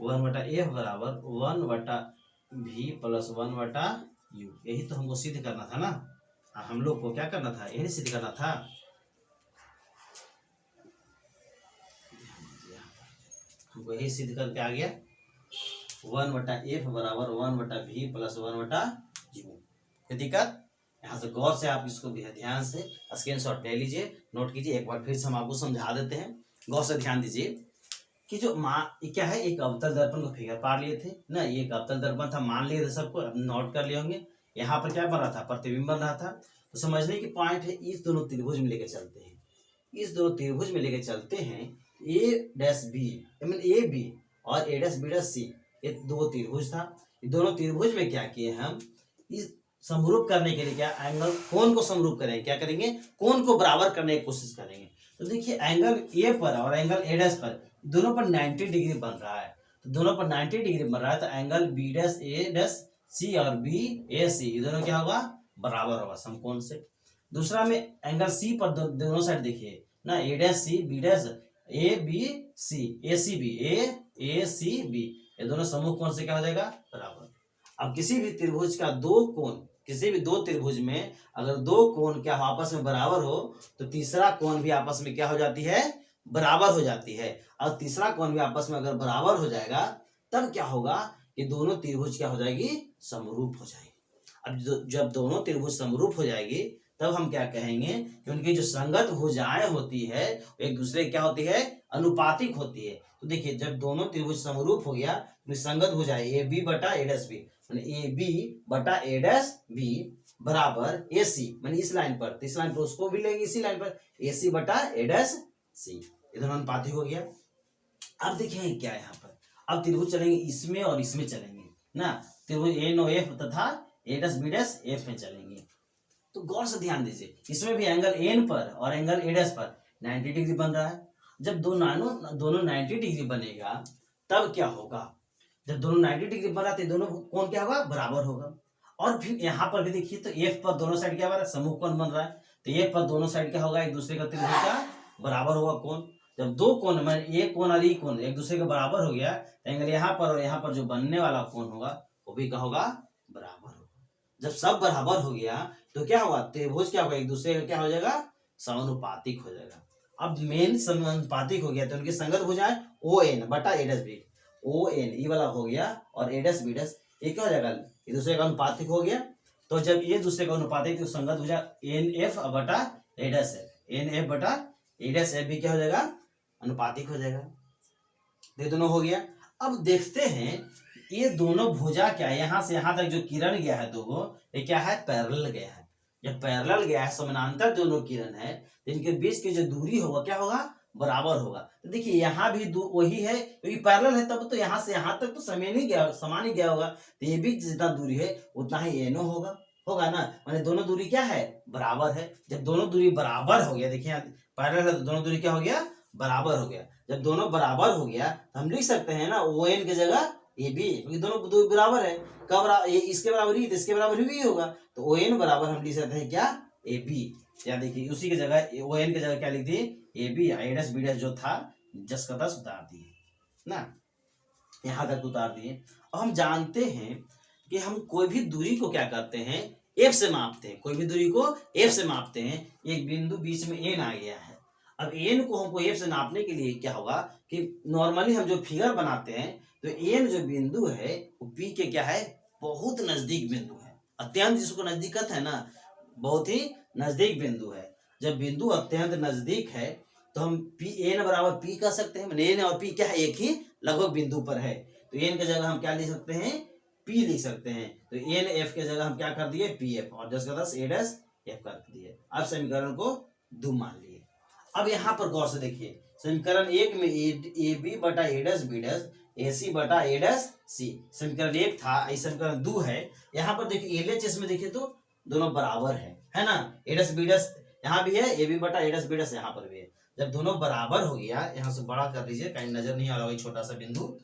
1/V प्लस 1/U। यही तो हमको सिद्ध करना था ना, हम लोग को क्या करना था, यही सिद्ध करना था। हमको यही सिद्ध करके आ गया, 1/F बराबर 1/V प्लस 1/U। कोई दिक्कत, यहाँ से गौर से आप इसको भी ध्यान से स्क्रीनशॉट ले लीजिए, नोट कीजिए, एक बार फिर से हम आपको समझा देते हैं, गौर से ध्यान दीजिए कि जो क्या है, एक अवतल दर्पण को फिगर पार लिए थे ना, ये एक अवतल दर्पण था, मान लिए थे सबको, नोट कर लिए होंगे। यहाँ पर क्या बन रहा था, प्रतिबिंब बन रहा था। तो समझने की पॉइंट है, इस दोनों त्रिभुज में लेके चलते हैं, इस दोनों त्रिभुज में लेके चलते हैं, A'B मीन AB और A', ये दो त्रिभुज था। ये दोनों त्रिभुज में क्या किए हम, इस समरूप करने के लिए क्या एंगल, कोण को समरूप करेंगे, क्या करेंगे, कोण को बराबर करने की कोशिश करेंगे। तो देखिए एंगल A पर और एंगल A' पर दोनों पर 90 डिग्री बन रहा है, तो दोनों पर 90 डिग्री बन रहा है, तो एंगल B'AC और BAC ये दोनों क्या होगा, बराबर होगा समकोण से। दूसरा में एंगल C पर दोनों साइड देखिए ना, A', B', ACB ये दोनों समूह कोण से क्या हो जाएगा, बराबर। अब किसी भी त्रिभुज का दो कोण, किसी भी दो त्रिभुज में अगर दो कोण क्या आपस में बराबर हो, तो तीसरा कोण भी आपस में क्या हो जाती है, बराबर हो जाती है। और तीसरा कोण भी आपस में अगर बराबर हो जाएगा, तब क्या होगा, ये दोनों त्रिभुज क्या हो जाएगी, समरूप हो जाएगी। अब जब दोनों त्रिभुज समरूप हो जाएगी, तब हम क्या कहेंगे कि उनकी जो संगत भुजाएं होती है एक दूसरे क्या होती है, अनुपातिक होती है। तो देखिए जब दोनों त्रिभुज समरूप हो गया, तो संगत भुजाएं AB बटा A'B AB बटा A'B बराबर AC, मैंने इस लाइन पर, तो इस लाइन पर उसको भी लेंगे, इसी लाइन पर AC बटा A', ये दोनों अनुपातिक हो गया। अब देखिए क्या है यहाँ पर, अब त्रिभुज चलेंगे इसमें और इसमें चलेंगे ना, त्रिभुज NOF तथा A', B' F में चलेंगे। तो गौर से ध्यान दीजिए, इसमें भी एंगल N पर और एंगल A' पर 90 डिग्री बन रहा है। जब दोनों 90 डिग्री बनेगा, तब क्या होगा, जब दोनों 90 डिग्री बना तो दोनों कोण क्या होगा, बराबर होगा। और फिर यहाँ पर भी देखिए, तो F पर दोनों साइड क्या बन रहा है, समूह कोण बन रहा है, तो F पर दोनों साइड क्या होगा, एक दूसरे का त्रिभुज का बराबर होगा कोण। जब दो कोण में ये कोण और ये कोण एक दूसरे के बराबर हो गया, तो एंगल यहाँ पर और यहाँ पर जो बनने वाला कोण होगा, वो भी क्या होगा, बराबर होगा। जब सब बराबर हो गया, तो क्या होगा, त्रिभुज क्या होगा, एक दूसरे का क्या हो जाएगा, समानुपातिक हो जाएगा। अब मेन समानुपातिक हो गया तो उनकी संगत भुजाएं ओ एन बटा A dash B, O N ये वाला हो गया और ए डैश बी डैश ये क्या हो जाएगा, ये दूसरे का अनुपातिक हो गया। तो जब ये दूसरे का अनुपातिक तो संगत भुजा एन एफ बटा A dash F, N F बटा ए डैश एफ भी क्या हो जाएगा, अनुपातिक हो जाएगा। ये दोनों हो गया। अब देखते हैं ये दोनों भुजा क्या है, यहाँ से यहाँ तक जो किरण गया है दो ये क्या है, पैरेलल गया है। जब पैरेलल गया है, समानांतर दोनों किरण है, तो इनके बीच की जो दूरी होगा क्या होगा, बराबर होगा। तो देखिए यहाँ भी वही है क्योंकि पैरेलल है, तब तो यहाँ से यहाँ तक तो समान ही गया होगा। तो ये भी जितना दूरी है उतना ही एनो होगा ना, माने दोनों दूरी क्या है, बराबर है। जब दोनों दूरी बराबर हो गया, देखिए पैरेलल है तो दोनों दूरी क्या हो गया, बराबर हो गया। जब दोनों बराबर हो गया तो हम लिख सकते हैं ना ओ एन की जगह ए बी, क्योंकि दोनों दूरी बराबर है। कब ये इसके बराबर ही तो इसके बराबर भी होगा, तो ओ एन बराबर हम लिख सकते हैं क्या, ए बी। या देखिए उसी की जगह ओ एन की जगह क्या लिख दिए, A B, A dash B dash जो था जस का तस उतार दिए ना, यहाँ तक उतार दिए। अब हम जानते हैं कि हम कोई भी दूरी को क्या करते हैं, एफ से मापते हैं। कोई भी दूरी को एफ से मापते हैं। एक बिंदु बीच में एन आ गया है। अब एन को हमको एफ से नापने के लिए क्या होगा कि नॉर्मली हम जो फिगर बनाते हैं तो एन जो बिंदु है वो पी के क्या है, बहुत नजदीक बिंदु है, अत्यंत जिसको नजदीक कहते हैं ना, बहुत ही नजदीक बिंदु है। जब बिंदु अत्यंत नजदीक है तो हम पी एन बराबर पी कह सकते हैं। एन और पी क्या है, एक ही लगभग बिंदु पर है। तो एन की जगह हम क्या लिख सकते हैं, पी लिख सकते हैं। तो एन एफ की जगह हम क्या कर दिए, पी एफ, और 10 का 10 ए डैश एफ कर दिए। अब समीकरण को 2 मान लिए। अब यहाँ पर गौर से देखिए, समीकरण 1 में ए बी बटा ए डैश बी डैश, ए सी बटा ए डैश सी, समीकरण 1 था। समीकरण 2 है। यहाँ पर देखिए एलएचएस में देखिए तो दोनों बराबर है ना, ए डैश बी डैश यहाँ भी है, ए बी बटा ए डैश बी डैश यहाँ पर भी है। जब दोनों बराबर हो गया, यहाँ से बड़ा कर लीजिए, कहीं नजर नहीं आ रहा, वही छोटा सा बिंदु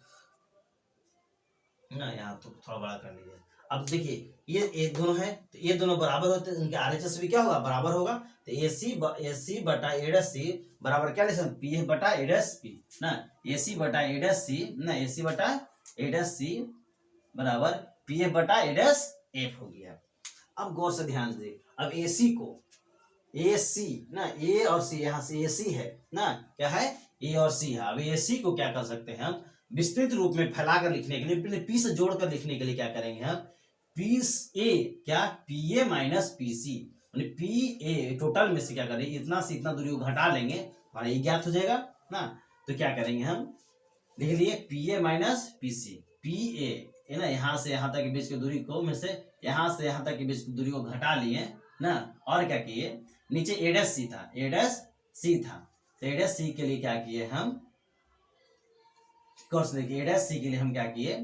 ना, यहाँ तो थोड़ा बड़ा कर लीजिए। अब देखिए ये दोनों है तो ये दोनों बराबर होते हैं, इनके आरएचएस भी क्या होगा, बराबर होगा। तो ए सी बटा ए डैश सी बराबर क्या लिख सकते, पी है बटा ए डैश पी ना, ए सी बटा ए डैश सी ना, ए सी बटा ए डैश सी बराबर पी है बटा ए डैश एफ हो गया। अब गौर से ध्यान दे, अब ए सी को ए सी ना, ए और सी, यहाँ से ए सी है ना, क्या है, ए और सी है। अब ए सी को क्या कर सकते हैं हम, विस्तृत रूप में फैलाकर लिखने के लिए, पी से जोड़कर लिखने के लिए क्या करेंगे हम, पी ए क्या, P A minus P C, P A total में से क्या करेंगे, इतना से इतना दूरी को घटा लेंगे, हमारा ये ज्ञात हो जाएगा ना। तो क्या करेंगे हम, लिख लिए P A minus P C, P A है ना, यहाँ से यहाँ तक के बीच की दूरी को में से यहाँ से यहाँ तक के बीच की दूरी को घटा लिए ना, और क्या किए, नीचे ए डैश सी था, ए डैश सी था, तो ए डैश सी के लिए क्या किए हम, कोर्स देखिए ए डैश सी के लिए हम क्या किए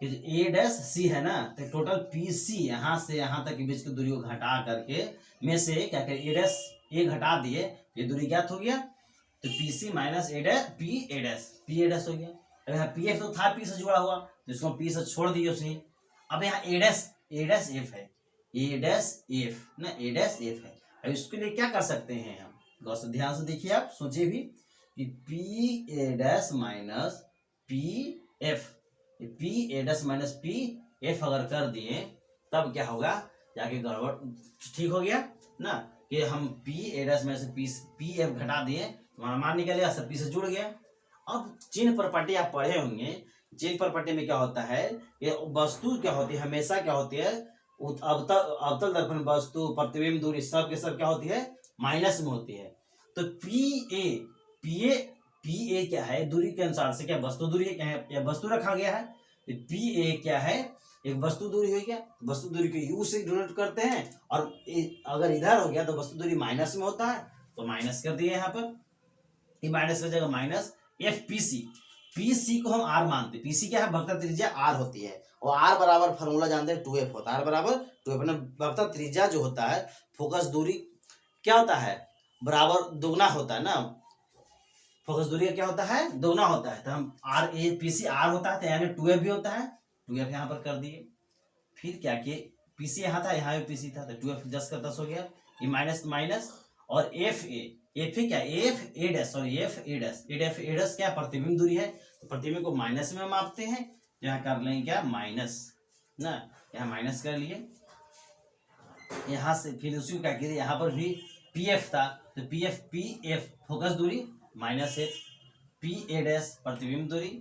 कि ए डैश सी है ना, तो टोटल पी सी यहाँ से यहाँ तक के बीच की दूरी को घटा करके में से क्या करें, ए डैश ए घटा दिए, ये दूरी ज्ञात हो गया। तो P C minus A dash P A dash हो गया। अब यहाँ पी एफ तो था पी से जुड़ा हुआ, तो इसको पी से छोड़ दिए उसने। अब यहाँ ए डैश एफ है, ए डैश एफ ना, ए डैश एफ है। अब इसके लिए क्या कर सकते हैं हम, गौर से ध्यान से देखिए, आप सोचिए भी कि P A dash minus P F, P A dash minus P F अगर कर दिए तब क्या होगा, जाके गड़बड़ ठीक हो गया ना, कि हम P A dash minus P F घटा दिए, हमारा मान निकलेगा, सब पी से जुड़ गया। अब चिन्ह प्रॉपर्टी आप पढ़े होंगे, चिन्ह प्रॉपर्टी में क्या होता है, ये वस्तु क्या होती है, हमेशा क्या होती है, अवतल दर्पण वस्तु प्रतिबिंब दूरी सब के सब क्या होती है, माइनस में होती है। तो पी ए क्या है, दूरी के अनुसार से क्या वस्तु दूरी क्या है, या वस्तु रखा गया है, पी ए क्या है, एक वस्तु दूरी हो गया, वस्तु दूरी को यू से डिनोट करते हैं, और अगर इधर हो गया तो वस्तु दूरी माइनस में होता है, तो माइनस कर दिए यहाँ पर, ये माइनस कर जाएगा minus F P C, P C को हम आर मानते हैं, पी सी क्या है, वक्रता त्रिज्या आर होती है, और आर बराबर फार्मूला जानते हैं 2f होता है, आर बराबर 2f, वक्रता त्रिज्या जो होता है, फोकस दूरी क्या होता है, बराबर दोगुना होता है ना, फोकस दूरी क्या होता है, दोगुना होता है। तो हम R A P C R होता है, तो यानी 2f भी होता है, 2f यहाँ पर कर दिए। फिर क्या किए, पी सी यहाँ था, यहाँ भी पी सी था, तो 2f 10 का 10 हो गया, ये माइनस माइनस, और एफ ए क्या, F A dash, sorry F A dash क्या, प्रतिबिंब दूरी है, तो प्रतिबिंब को माइनस में मापते हैं, यहाँ कर लेंगे क्या, माइनस ना, यहाँ माइनस कर लिए, यहाँ से फिर उसी को क्या किए, यहाँ पर भी पी एफ था, तो पी एफ फोकस दूरी minus F, P A dash प्रतिबिंब दूरी,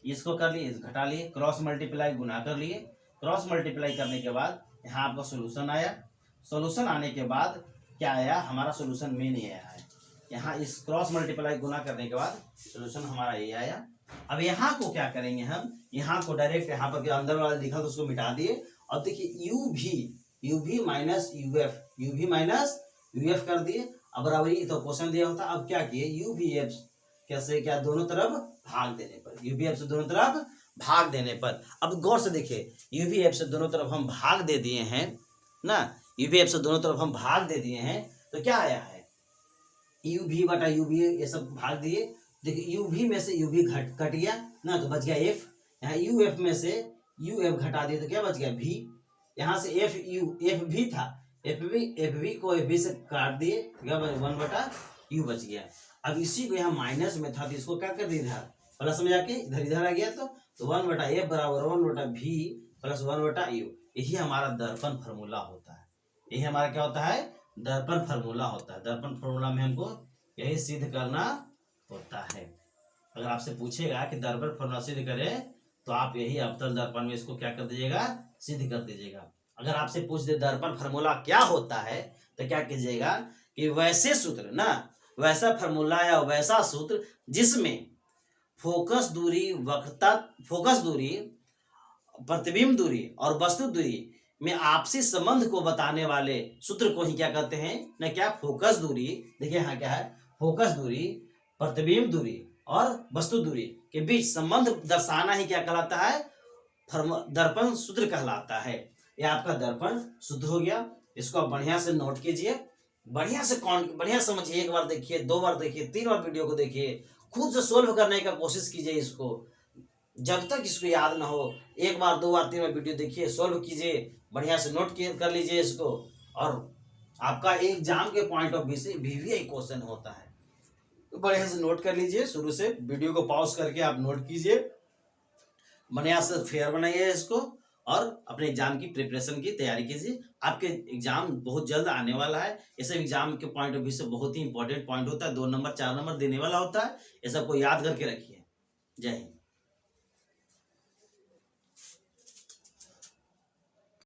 इसको कर लिए, घटा लिए, क्रॉस मल्टीप्लाई गुना कर लिए, क्रॉस मल्टीप्लाई करने के बाद यहाँ आपका सोल्यूशन आया। सोल्यूशन आने के बाद क्या आया, हमारा सोल्यूशन में नहीं आया है, यहाँ इस क्रॉस मल्टीप्लाई गुना करने के बाद सोल्यूशन हमारा ये आया। अब यहाँ को क्या करेंगे हम, यहाँ को डायरेक्ट यहाँ पर अंदर वाला लिखा तो उसको मिटा दिए, और देखिए यू भी माइनस यू एफ कर दिए। अब बराबरी तो क्वेश्चन दिया होता, अब क्या किए, यू भी एफ कैसे, क्या दोनों तरफ भाग देने पर, यू भी एफ से दोनों तरफ भाग देने पर। अब गौर से देखिए, यू भी एफ से दोनों तरफ हम भाग दे दिए हैं ना, यू भी एफ से दोनों तरफ हम भाग दे दिए हैं, तो क्या आया है, यू भी बटा यू भी, ये सब भाग दिए। देखिए यू भी में से यू भी कट गया ना, तो बच गया एफ। यहाँ यू एफ में से यू एफ घटा दिए तो क्या बच गया भी। यहाँ से एफ भी था, एफ भी को एफ भी से काट दिए, क्या 1 बटा यू बच गया। अब इसी को यहाँ माइनस में था, तो इसको क्या कर दिया इधर प्लस में जाके इधर आ गया, तो 1 बटा एफ बराबर 1 बटा भी प्लस 1 बटा यू। यही हमारा दर्पण फार्मूला होता है, यही हमारा क्या होता है, दर्पण फार्मूला होता है। दर्पण फार्मूला में हमको यही सिद्ध करना होता है। अगर आपसे पूछेगा कि दर्पण फार्मूला सिद्ध करें, तो आप यही अवतल दर्पण में इसको क्या कर दीजिएगा, सिद्ध कर दीजिएगा। अगर आपसे पूछ दे दर्पण फार्मूला क्या होता है, तो क्या कीजिएगा कि वैसे सूत्र ना, वैसा फार्मूला या वैसा सूत्र जिसमें फोकस दूरी, वक्रता, फोकस दूरी, प्रतिबिंब दूरी और वस्तु दूरी में आपसी संबंध को बताने वाले सूत्र को ही क्या कहते हैं ना, क्या फोकस दूरी। देखिए यहाँ क्या है, फोकस दूरी, प्रतिबिंब दूरी और वस्तु दूरी के बीच संबंध दर्शाना ही क्या कहलाता है, दर्पण सूत्र कहलाता है। यह आपका दर्पण सूत्र हो गया। इसको आप बढ़िया से नोट कीजिए, बढ़िया से बढ़िया समझिए, एक बार देखिए, 2 बार देखिए, 3 बार वीडियो को देखिए, खुद से सोल्व करने का कोशिश कीजिए इसको। जब तक इसको याद ना हो, 1 बार 2 बार 3 बार वीडियो देखिए, सोल्व कीजिए, बढ़िया से नोट कर लीजिए इसको। और आपका एग्जाम के पॉइंट ऑफ व्यू से भी क्वेश्चन होता है, तो बढ़िया से नोट कर लीजिए। शुरू से वीडियो को पॉज करके आप नोट कीजिए, बढ़िया से फेयर बनाइए इसको, और अपने एग्जाम की प्रिपरेशन की तैयारी कीजिए। आपके एग्जाम बहुत जल्द आने वाला है। ये सब एग्जाम के पॉइंट ऑफ व्यू से बहुत ही इंपॉर्टेंट पॉइंट होता है, 2 नंबर 4 नंबर देने वाला होता है। ये सब को याद करके रखिए। जय हिंद।